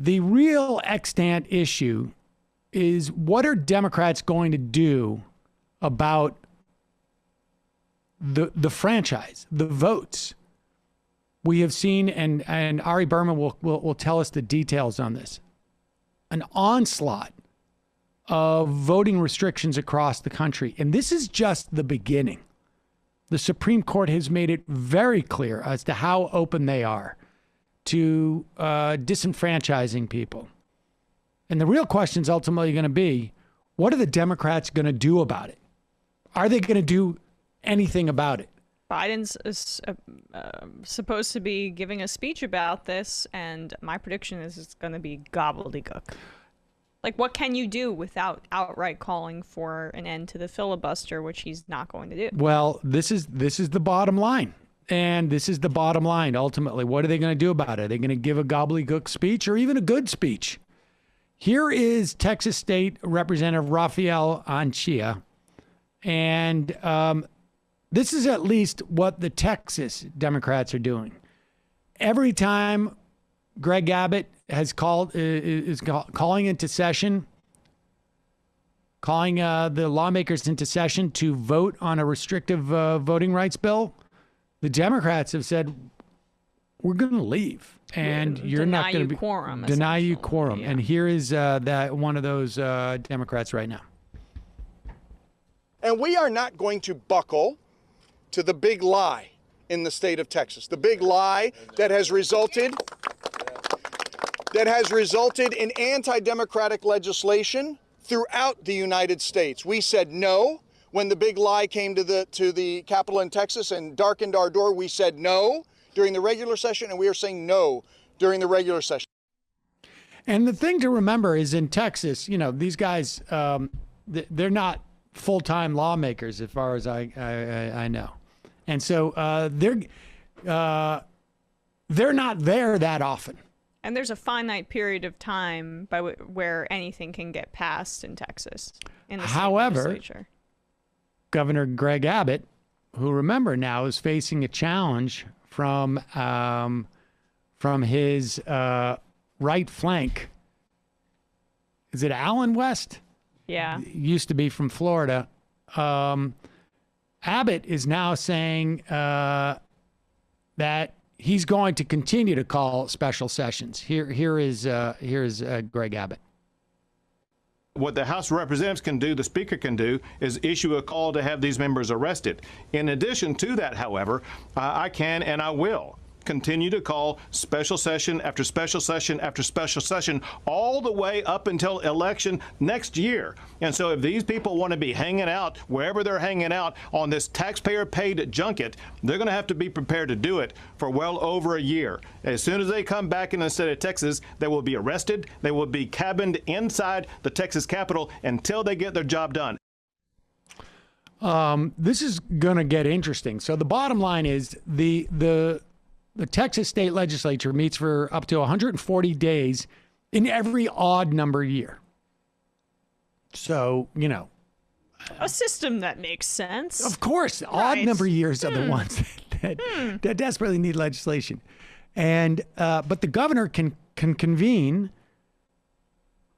The real extant issue is, what are Democrats going to do about the franchise, the votes? We have seen, and Ari Berman will tell us the details on this, an onslaught of voting restrictions across the country. And this is just the beginning. The Supreme Court has made it very clear as to how open they are to disenfranchising people. And the real question is ultimately going to be, what are the Democrats going to do about it? Are they going to do anything about it? Biden's supposed to be giving a speech about this, and my prediction is it's going to be gobbledygook. Like, what can you do without outright calling for an end to the filibuster, which he's not going to do? Well, this is the bottom line. And this is the bottom line, ultimately. What are they going to do about it? Are they going to give a gobbledygook speech, or even a good speech? Here is Texas State Representative Rafael Anchía. And this is at least what the Texas Democrats are doing. Every time Greg Abbott has is calling into session, calling the lawmakers into session to vote on a restrictive voting rights bill, the Democrats have said, we're going to leave, and you're not going to deny you quorum. Yeah. And here is that one of those Democrats right now. And we are not going to buckle to the big lie in the state of Texas, the big lie that has resulted in anti-democratic legislation throughout the United States. We said no when the big lie came to the Capitol in Texas and darkened our door. We said no during the regular session, and we are saying no during the regular session. And the thing to remember is, in Texas, you know, these guys, they're not full-time lawmakers as far as I know. And so they're not there that often. And there's a finite period of time where anything can get passed in Texas. In the However, legislature. Governor Greg Abbott, who, remember now, is facing a challenge from his right flank. Is it Allen West? Yeah. Used to be from Florida. Abbott is now saying that he's going to continue to call special sessions. Here is Greg Abbott. What the House of Representatives can do, the Speaker can do, is issue a call to have these members arrested. In addition to that, however, I can and I will continue to call special session after special session after special session all the way up until election next year. And so if these people want to be hanging out wherever they're hanging out on this taxpayer-paid junket, they're going to have to be prepared to do it for well over a year. As soon as they come back in the state of Texas, they will be arrested. They will be cabined inside the Texas Capitol until they get their job done. This is going to get interesting. So the bottom line is the Texas state legislature meets for up to 140 days in every odd number year. So, you know. A system that makes sense. Of course. Odd number years are the ones that desperately need legislation. And but the governor can convene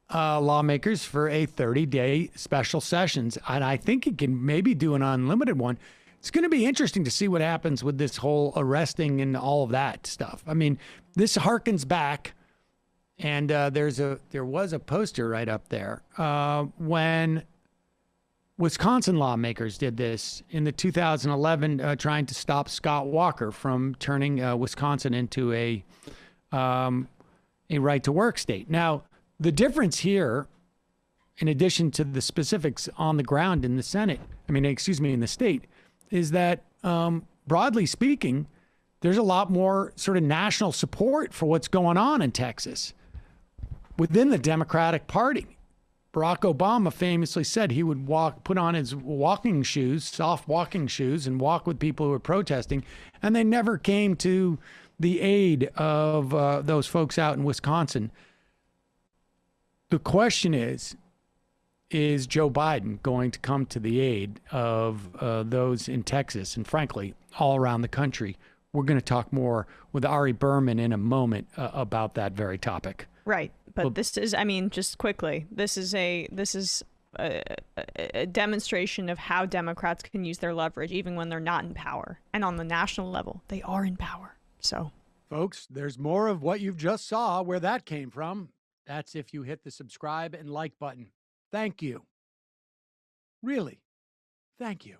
lawmakers for a 30-day special sessions. And I think he can maybe do an unlimited one. It's going to be interesting to see what happens with this whole arresting and all of that stuff. I mean, this harkens back, and there was a poster right up there when Wisconsin lawmakers did this in the 2011, trying to stop Scott Walker from turning Wisconsin into a right-to-work state. Now, the difference here, in addition to the specifics on the ground in the Senate, in the state, is that, broadly speaking, there's a lot more sort of national support for what's going on in Texas within the Democratic Party. Barack Obama famously said he would put on his walking shoes, soft walking shoes, and walk with people who were protesting, and they never came to the aid of those folks out in Wisconsin. The question is Joe Biden going to come to the aid of those in Texas and, frankly, all around the country? We're going to talk more with Ari Berman in a moment about that very topic. Right. But Well- this is, I mean, just quickly, this is a demonstration of how Democrats can use their leverage even when they're not in power. And on the national level, they are in power. So, Folks, there's more of what you've just saw where that came from. That's if you hit the subscribe and like button. Thank you. Really, thank you.